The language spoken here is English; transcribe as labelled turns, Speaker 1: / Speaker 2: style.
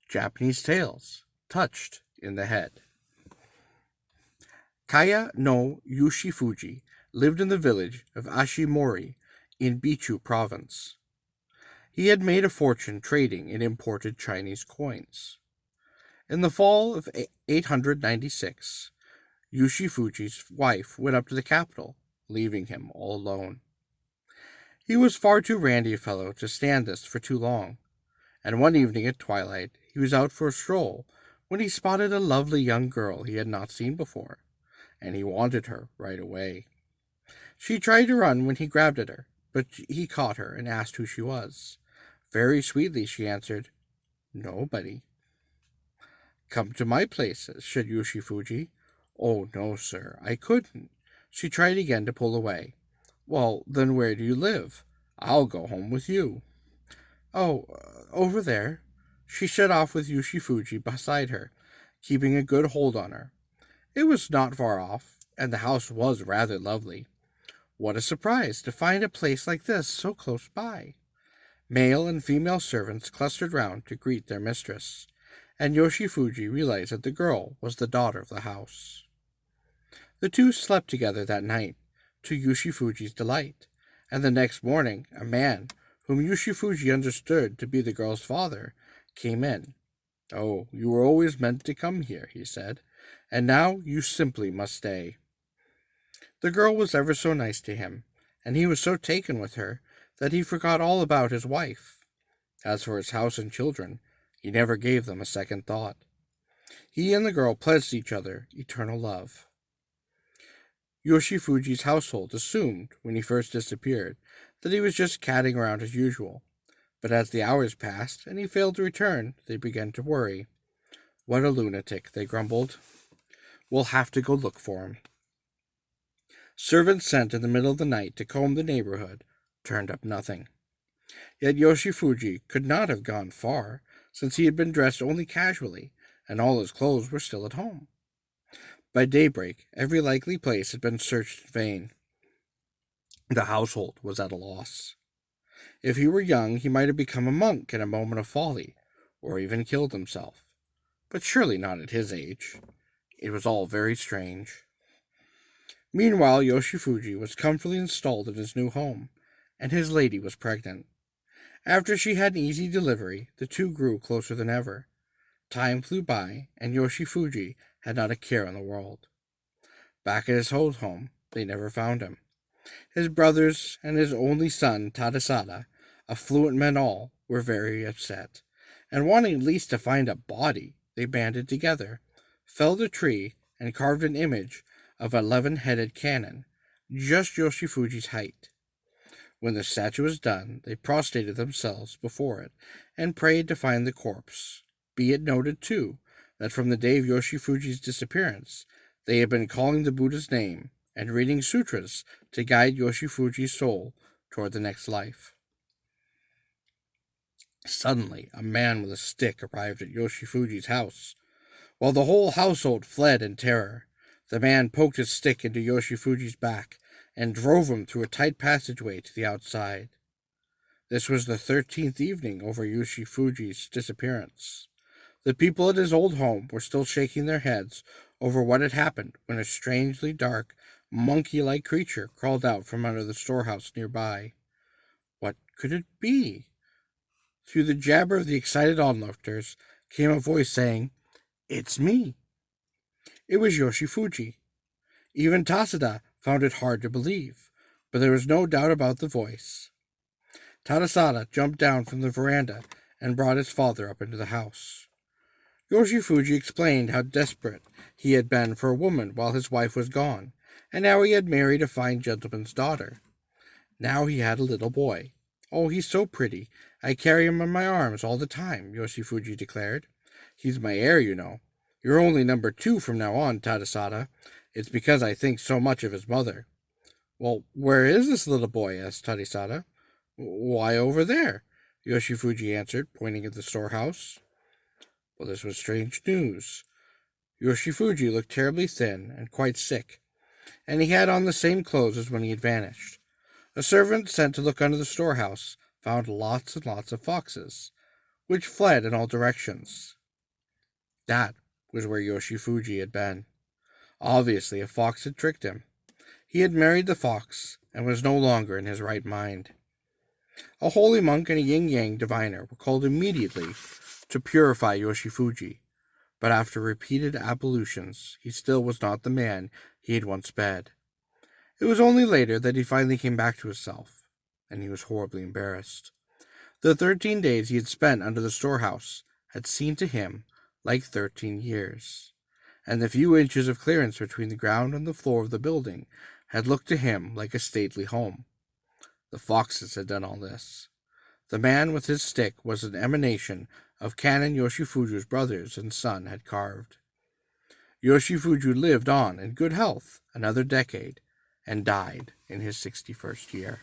Speaker 1: Japanese tales, touched in the head. Kaya no Yoshifuji lived in the village of Ashimori in Bichu province. He had made a fortune trading in imported Chinese coins. In the fall of 896, Yoshifuji's wife went up to the capital, leaving him all alone. He was far too randy a fellow to stand this for too long, and one evening at twilight he was out for a stroll when he spotted a lovely young girl he had not seen before, and he wanted her right away. She tried to run when he grabbed at her, but he caught her and asked who she was. Very sweetly she answered, "Nobody." "Come to my place," said Yoshifuji. "Oh, no, sir, I couldn't." She tried again to pull away. "Well, then where do you live? I'll go home with you." "Oh, over there." She set off with Yoshifuji beside her, keeping a good hold on her. It was not far off, and the house was rather lovely. What a surprise to find a place like this so close by. Male and female servants clustered round to greet their mistress, and Yoshifuji realized that the girl was the daughter of the house. The two slept together that night, to Yoshifuji's delight, and the next morning a man, whom Yoshifuji understood to be the girl's father, came in. "Oh, you were always meant to come here," he said, "and now you simply must stay." The girl was ever so nice to him, and he was so taken with her that he forgot all about his wife. As for his house and children, he never gave them a second thought. He and the girl pledged each other eternal love. Yoshifuji's household assumed, when he first disappeared, that he was just catting around as usual. But as the hours passed and he failed to return, they began to worry. "What a lunatic," they grumbled. "We'll have to go look for him." Servants sent in the middle of the night to comb the neighborhood turned up nothing. Yet Yoshifuji could not have gone far, since he had been dressed only casually, and all his clothes were still at home. By daybreak, every likely place had been searched in vain. The household was at a loss. If he were young, he might have become a monk in a moment of folly, or even killed himself. But surely not at his age. It was all very strange. Meanwhile, Yoshifuji was comfortably installed in his new home, and his lady was pregnant. After she had an easy delivery, the two grew closer than ever. Time flew by, and Yoshifuji had not a care in the world. Back at his old home, they never found him. His brothers and his only son, Tadasada, affluent men all, were very upset, and wanting at least to find a body, they banded together, felled a tree, and carved an image of an 11-headed cannon, just Yoshifuji's height. When the statue was done, they prostrated themselves before it, and prayed to find the corpse. Be it noted, too, that from the day of Yoshifuji's disappearance, they had been calling the Buddha's name and reading sutras to guide Yoshifuji's soul toward the next life. Suddenly, a man with a stick arrived at Yoshifuji's house. While the whole household fled in terror, the man poked his stick into Yoshifuji's back and drove him through a tight passageway to the outside. This was the 13th evening over Yoshifuji's disappearance. The people at his old home were still shaking their heads over what had happened when a strangely dark, monkey-like creature crawled out from under the storehouse nearby. What could it be? Through the jabber of the excited onlookers came a voice saying, "It's me." It was Yoshifuji. Even Tasada found it hard to believe, but there was no doubt about the voice. Tadasada jumped down from the veranda and brought his father up into the house. Yoshifuji explained how desperate he had been for a woman while his wife was gone, and how he had married a fine gentleman's daughter. Now he had a little boy. "Oh, he's so pretty. I carry him in my arms all the time," Yoshifuji declared. "He's my heir, you know. You're only number 2 from now on, Tadasada. It's because I think so much of his mother." "Well, where is this little boy?" asked Tadasada. "Why, over there," Yoshifuji answered, pointing at the storehouse. Well, this was strange news. Yoshifuji looked terribly thin and quite sick, and he had on the same clothes as when he had vanished. A servant sent to look under the storehouse found lots and lots of foxes, which fled in all directions. That was where Yoshifuji had been. Obviously, a fox had tricked him. He had married the fox and was no longer in his right mind. A holy monk and a yin-yang diviner were called immediately to purify Yoshifuji, but after repeated ablutions, he still was not the man he had once been. It was only later that he finally came back to himself, and he was horribly embarrassed. The 13 days he had spent under the storehouse had seemed to him like 13 years, and the few inches of clearance between the ground and the floor of the building had looked to him like a stately home. The foxes had done all this. The man with his stick was an emanation of Canon Yoshifuju's brothers and son had carved. Yoshifuju lived on in good health another decade and died in his 61st year.